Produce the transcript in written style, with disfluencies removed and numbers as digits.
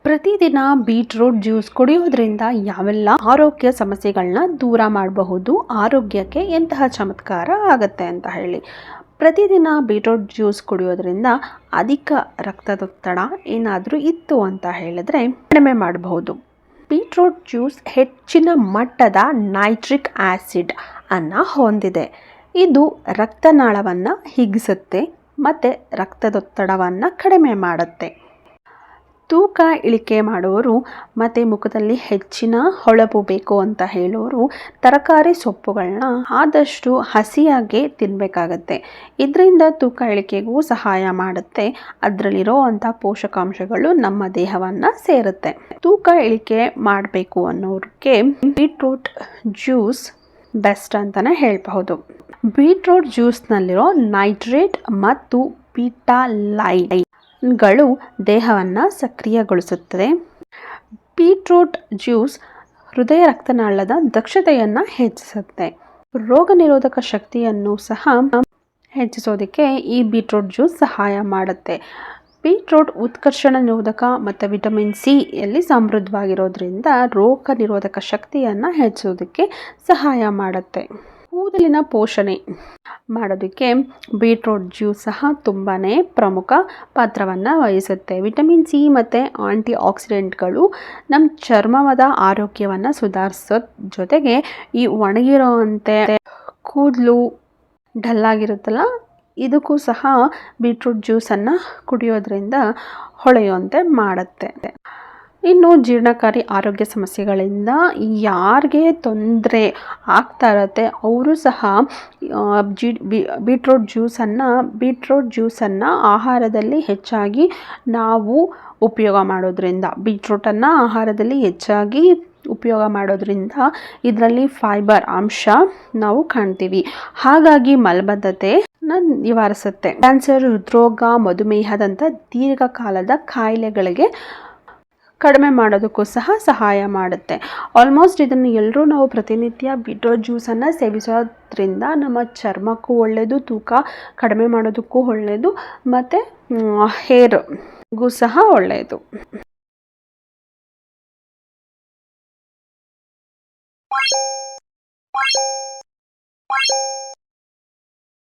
ಪ್ರತಿದಿನ beetroot juice ಕುಡಿಯೋದ್ರಿಂದ ಯಾವೆಲ್ಲ ಆರೋಗ್ಯ ಸಮಸ್ಯೆಗಳನ್ನ ದೂರ ಮಾಡಬಹುದು, ಆರೋಗ್ಯಕ್ಕೆ ಎಂತಹ ಚಮತ್ಕಾರ ಆಗುತ್ತೆ ಅಂತ ಹೇಳಿ. ಪ್ರತಿದಿನ ಬೀಟ್ರೂಟ್ ಜ್ಯೂಸ್ ಕುಡಿಯೋದ್ರಿಂದ ಅಧಿಕ ರಕ್ತದೊತ್ತಡ ಏನಾದರೂ ಇತ್ತು ಅಂತ ಹೇಳಿದ್ರೆ ಕಡಿಮೆ ಮಾಡಬಹುದು. ಬೀಟ್ರೂಟ್ ಜ್ಯೂಸ್ ಹೆಚ್ಚಿನ ಮಟ್ಟದ ನೈಟ್ರಿಕ್ ಆಸಿಡ್ ಅನ್ನು ಹೊಂದಿದೆ. ಇದು ರಕ್ತನಾಳವನ್ನು ಹಿಗ್ಗಿಸುತ್ತೆ ಮತ್ತು ರಕ್ತದೊತ್ತಡವನ್ನು ಕಡಿಮೆ ಮಾಡುತ್ತೆ. ತೂಕ ಇಳಿಕೆ ಮಾಡುವವರು ಮತ್ತು ಮುಖದಲ್ಲಿ ಹೆಚ್ಚಿನ ಹೊಳಪು ಬೇಕು ಅಂತ ಹೇಳೋರು ತರಕಾರಿ ಸೊಪ್ಪುಗಳನ್ನ ಆದಷ್ಟು ಹಸಿಯಾಗಿ ತಿನ್ನಬೇಕಾಗತ್ತೆ. ಇದರಿಂದ ತೂಕ ಇಳಿಕೆಗೂ ಸಹಾಯ ಮಾಡುತ್ತೆ. ಅದರಲ್ಲಿರೋ ಅಂಥ ಪೋಷಕಾಂಶಗಳು ನಮ್ಮ ದೇಹವನ್ನು ಸೇರುತ್ತೆ. ತೂಕ ಇಳಿಕೆ ಮಾಡಬೇಕು ಅನ್ನೋರಿಗೆ ಬೀಟ್ರೂಟ್ ಜ್ಯೂಸ್ ಬೆಸ್ಟ್ ಅಂತಲೇ ಹೇಳಬಹುದು. ಬೀಟ್ರೂಟ್ ಜ್ಯೂಸ್ನಲ್ಲಿರೋ ನೈಟ್ರೇಟ್ ಮತ್ತು ಗಳು ದೇಹವನ್ನು ಸಕ್ರಿಯಗೊಳಿಸುತ್ತದೆ. ಬೀಟ್ರೂಟ್ ಜ್ಯೂಸ್ ಹೃದಯ ರಕ್ತನಾಳದ ದಕ್ಷತೆಯನ್ನು ಹೆಚ್ಚಿಸುತ್ತೆ. ರೋಗ ನಿರೋಧಕ ಶಕ್ತಿಯನ್ನು ಸಹ ಹೆಚ್ಚಿಸೋದಕ್ಕೆ ಈ ಬೀಟ್ರೂಟ್ ಜ್ಯೂಸ್ ಸಹಾಯ ಮಾಡುತ್ತೆ. ಬೀಟ್ರೂಟ್ ಉತ್ಕರ್ಷಣ ನಿರೋಧಕ ಮತ್ತು ವಿಟಮಿನ್ ಸಿ ಯಲ್ಲಿ ಸಮೃದ್ಧವಾಗಿರೋದ್ರಿಂದ ರೋಗ ನಿರೋಧಕ ಶಕ್ತಿಯನ್ನು ಹೆಚ್ಚಿಸೋದಕ್ಕೆ ಸಹಾಯ ಮಾಡುತ್ತೆ. ಕೂದಲಿನ ಪೋಷಣೆ ಮಾಡೋದಕ್ಕೆ ಬೀಟ್ರೂಟ್ ಜ್ಯೂಸ್ ಸಹ ತುಂಬಾ ಪ್ರಮುಖ ಪಾತ್ರವನ್ನು ವಹಿಸುತ್ತೆ. ವಿಟಮಿನ್ ಸಿ ಮತ್ತು ಆಂಟಿ ಆಕ್ಸಿಡೆಂಟ್ಗಳು ನಮ್ಮ ಚರ್ಮದ ಆರೋಗ್ಯವನ್ನು ಸುಧಾರಿಸೋದ್ರ ಜೊತೆಗೆ ಈ ಒಣಗಿರೋವಂತೆ ಕೂದಲು ಡಲ್ಲಾಗಿರುತ್ತಲ್ಲ, ಇದಕ್ಕೂ ಸಹ ಬೀಟ್ರೂಟ್ ಜ್ಯೂಸನ್ನು ಕುಡಿಯೋದ್ರಿಂದ ಹೊಳೆಯುವಂತೆ ಮಾಡುತ್ತೆ. ಇನ್ನು ಜೀರ್ಣಕಾರಿ ಆರೋಗ್ಯ ಸಮಸ್ಯೆಗಳಿಂದ ಯಾರಿಗೆ ತೊಂದರೆ ಆಗ್ತಾ ಇರುತ್ತೆ ಅವರು ಸಹ ಬೀಟ್ರೂಟ್ ಜ್ಯೂಸನ್ನು ಆಹಾರದಲ್ಲಿ ಹೆಚ್ಚಾಗಿ ನಾವು ಉಪಯೋಗ ಮಾಡೋದ್ರಿಂದ ಬೀಟ್ರೂಟನ್ನು ಆಹಾರದಲ್ಲಿ ಹೆಚ್ಚಾಗಿ ಉಪಯೋಗ ಮಾಡೋದ್ರಿಂದ ಇದರಲ್ಲಿ ಫೈಬರ್ ಅಂಶ ನಾವು ಕಾಣ್ತೀವಿ. ಹಾಗಾಗಿ ಮಲಬದ್ಧತೆನ ನಿವಾರಿಸುತ್ತೆ. ಕ್ಯಾನ್ಸರ್, ಹೃದ್ರೋಗ, ಮಧುಮೇಹದಂಥ ದೀರ್ಘಕಾಲದ ಕಾಯಿಲೆಗಳಿಗೆ ಕಡಿಮೆ ಮಾಡೋದಕ್ಕೂ ಸಹ ಸಹಾಯ ಮಾಡುತ್ತೆ. ಆಲ್ಮೋಸ್ಟ್ ಇದನ್ನು ಎಲ್ಲರೂ ನಾವು ಪ್ರತಿನಿತ್ಯ ಬೀಟ್ರೂಟ್ ಜ್ಯೂಸನ್ನು ಸೇವಿಸೋದ್ರಿಂದ ನಮ್ಮ ಚರ್ಮಕ್ಕೂ ಒಳ್ಳೆಯದು, ತೂಕ ಕಡಿಮೆ ಮಾಡೋದಕ್ಕೂ ಒಳ್ಳೆಯದು ಮತ್ತು ಹೇರ್ಗೂ ಸಹ ಒಳ್ಳೆಯದು.